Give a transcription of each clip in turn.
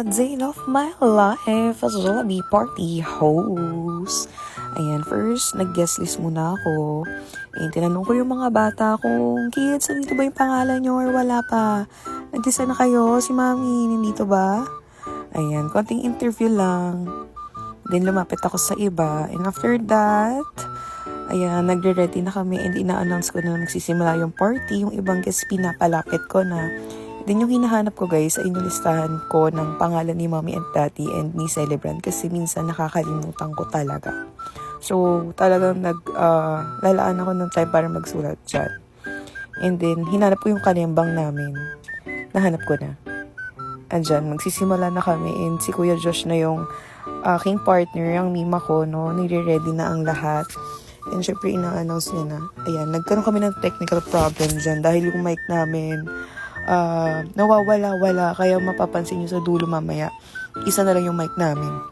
day of my life as Jollibee party host. Ayan, first, nag-guest list muna ako. And tinanong ko yung mga bata kung, kids, nandito ba yung pangalan nyo or wala pa? Nag-decide na kayo? Si mami, nandito ba? Ayan, konting interview lang. Then, lumapit ako sa iba. And after that, ayan, nagre-ready na kami and ina-announce ko na magsisimula yung party. Yung ibang guests pinapalapit ko na. Then yung hinahanap ko guys ay listahan ko ng pangalan ni mommy and daddy and ni celebrant kasi minsan nakakalimutan ko talaga. So talagang lalaan ako ng time para magsulat dyan. And then hinanap ko yung kalimbang namin. Nahanap ko na. Andyan, magsisimula na kami and si Kuya Josh na yung aking partner, yung mima ko, no? Nire-ready na ang lahat. And syempre ina-announce niya na. Ayan, nagkaroon kami ng technical problem dyan dahil yung mic namin nawawala-wala, kaya mapapansin nyo sa dulo mamaya isa na lang yung mic namin.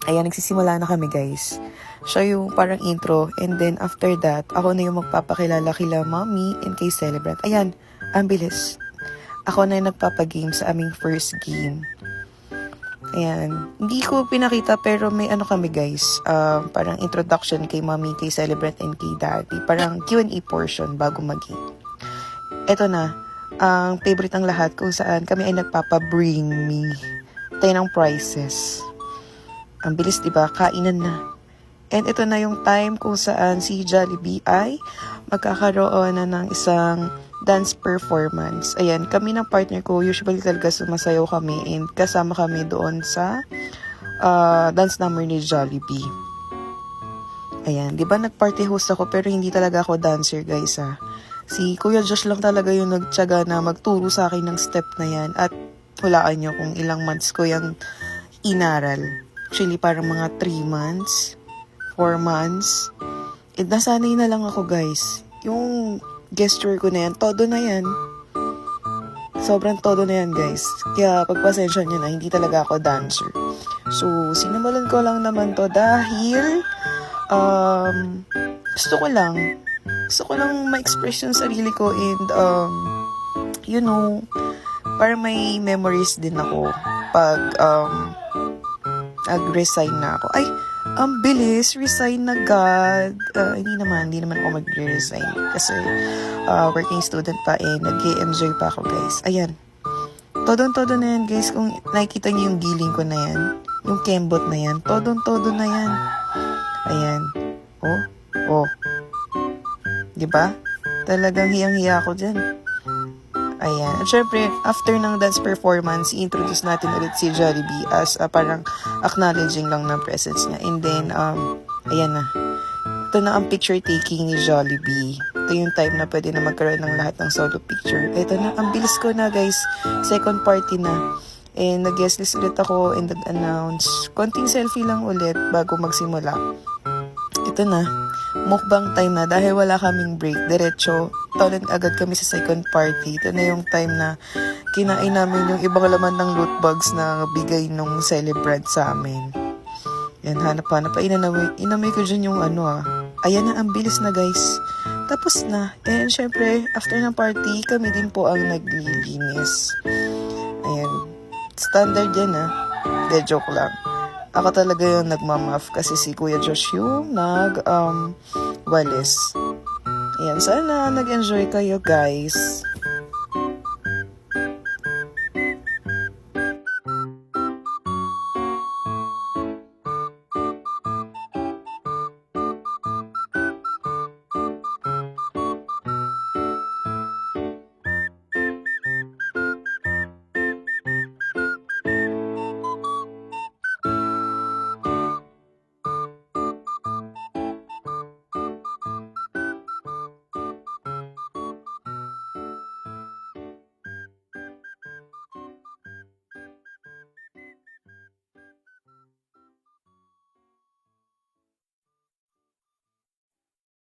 Ayan, nagsisimula na kami guys. Siya yung parang intro and then after that ako na yung magpapakilala kila mommy and kay celebrant. Ayan, ang bilis. Ako na yung nagpapagame sa aming first game. Ayan, hindi ko pinakita pero may ano kami guys, parang introduction kay mommy, kay celebrant and kay daddy, parang Q&A portion bago mag-game. Eto na ang favorite ng lahat kung saan kami ay nagpapa-bring me tayo ng prizes. Ang bilis, diba? Kainan na. And ito na yung time kung saan si Jollibee ay magkakaroon na ng isang dance performance. Ayan, kami ng partner ko, usually talaga sumasayaw kami and kasama kami doon sa dance number ni Jollibee. Ayan, diba nag-party host ako pero hindi talaga ako dancer guys Si Kuya Josh lang talaga yung nagtyaga na magturo sa akin ng step na yan. At hulaan nyo kung ilang months ko yung inaral. Actually, parang mga 3 months, 4 months. And nasanay na lang ako, guys. Yung gesture ko na yan, todo na yan. Sobrang todo na yan, guys. Kaya pagpasensya nyo na, hindi talaga ako dancer. So, sinimulan ko lang naman to dahil gusto ko lang ma-express yung sarili ko and you know, para may memories din ako pag nag-resign na ako. Ay, ang bilis, resign na God. Hindi naman ako mag-resign kasi working student pa and nag-enjoy pa ako guys. Ayan, todong-todo na yan guys. Kung nakikita niyo yung giling ko na yan, yung kembot na yan, todong-todo na yan. Ayan, oh. Diba? Talagang hiyang-hiya ako dyan. Ayan. At syempre, after ng dance performance, i-introduce natin ulit si Jollibee as parang acknowledging lang ng presence niya. And then, ayan na. Ito na ang picture taking ni Jollibee. Ito yung time na pwede na magkaroon ng lahat ng solo picture. Ito na, ang bilis ko na guys. Second party na. And nag-guest list ulit ako and nag-announce. Konting selfie lang ulit bago magsimula. Ito na. Mukbang time na dahil wala kaming break. Diretso, tawid agad kami sa second party. Ito na yung time na kinain namin yung ibang laman ng loot bags na bigay nung celebrant sa amin. Yan, hanap-hanap pa. Inamay ko dyan yung Ayan na, ang bilis na guys. Tapos na. And syempre, after ng party, kami din po ang naglilinis. Ayan. Standard yan De, joke lang. Ako talaga yung nagmamaf kasi si Kuya Josh yung walis. Ayan, sana nag-enjoy kayo guys.